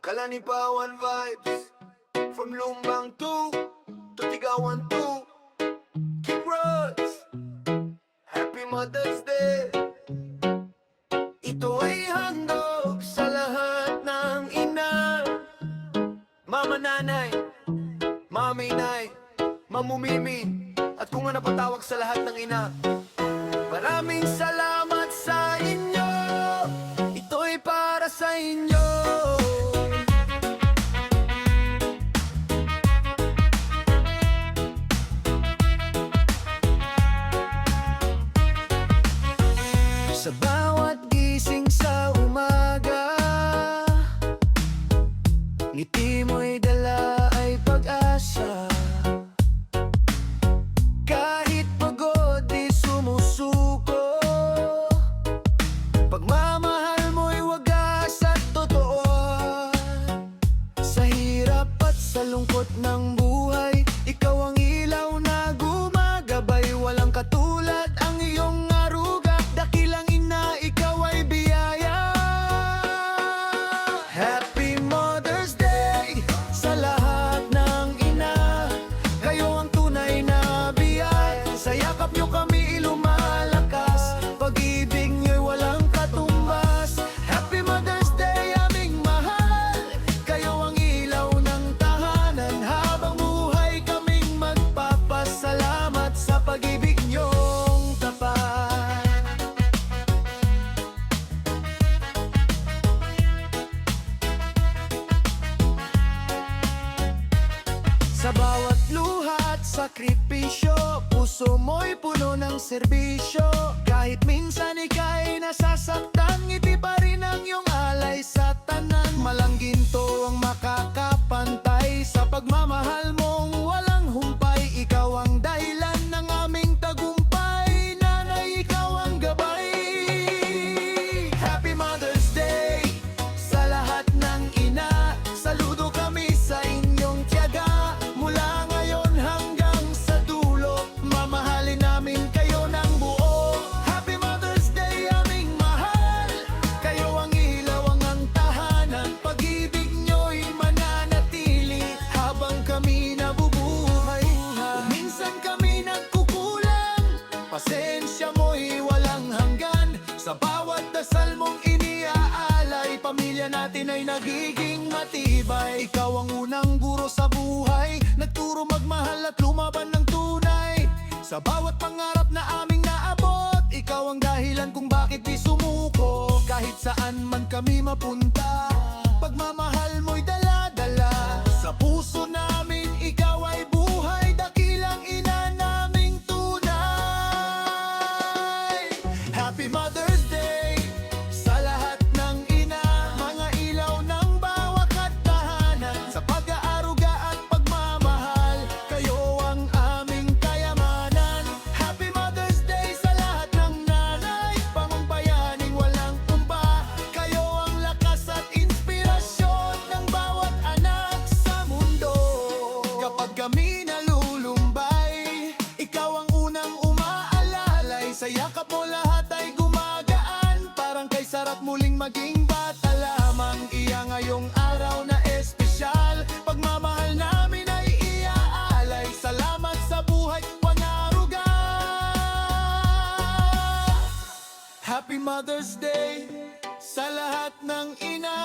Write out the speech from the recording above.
Kalanipawan vibes from Lumbang 2 to Tigawan 2. King Rods, Happy Mother's Day. Ito ay handog sa lahat ng ina, mama, nanay, mami, nay, mamumimi, at kung ano patawag sa lahat ng ina. Maraming salamat sa inyo, ito'y para sa inyo. Sa bawat gising sa umaga, ngiti mo'y dala ay pag-asa. Kahit pagod di sumusuko, pagmamahal mo'y wagas at totoo. Sa hirap at sa lungkot ng buhay, ikaw ang ilaw na gumagabay. Walang katulad ang iyong aruga, dakilang ina, ikaw ay biyaya. Happy Mother's Day sa lahat ng ina, kayo ang tunay na biyay. Sa yakap nyo kami lumalakas, pag-ibig nyo'y walang katumbas. Happy Mother's Day aming mahal, kayo ang ilaw ng tahanan. Habang buhay kaming magpapasalamat sa pag-ibig nyong tapat. Sa bawat luhat, sakripisyo, puso mo'y puno ng serbisyo. Kahit minsan ika'y nasasaktan, ngiti pa rin ang iyong alay sa tanan. Malang ginto ang makakapantay sa pagmamahal mong walang humpay. Ikaw ang dahilan ng aming tagumpay, nanay, ikaw ang gabay. Happy Mother's Day sa lahat ng ina, saludo kami sa inyong tiyaga. Mula ngayon hanggang sa dulo, mamahalin namin kayo ng buo. Happy Mother's Day aming mahal, kayo ang ilaw ang tahanan. Pag-ibig nyo'y mananatili habang kami nabubuhay. Kung minsan kami nagkukulang, pasensya mo'y walang hanggan. Sa bawat dasal mong iniaalay, pamilya natin ay nagiging matibay. Ikaw ang unang guro sa buhay, nagturo magmahal at lumaban ng tunay. Sa bawat pangarap na aming naabot, ikaw ang dahilan kung bakit di sumuko. Kahit saan man kami mapunta, pagmamahal mo'y dala-dala. Sa puso namin ikaw ay buhay, dakilang ina naming tunay. Happy Mother's Day sa lahat ng ina, mga ilaw ng bawat tahanan. Sa pag-aaruga at pagmamahal, kayo ang aming kayamanan. Happy Mother's Day sa lahat ng nanay, pangumbayaning walang tumba. Kayo ang lakas at inspirasyon ng bawat anak sa mundo. Kapag kami nalulumbay, ikaw ang unang umaalalay. Sa yakap mo lahat ay gumagaan, parang kay sarap muling maging bata lamang. Iya ngayong araw na espesyal, pagmamahal namin ay iaalay. Salamat sa buhay, pangaruga. Happy Mother's Day sa lahat ng ina.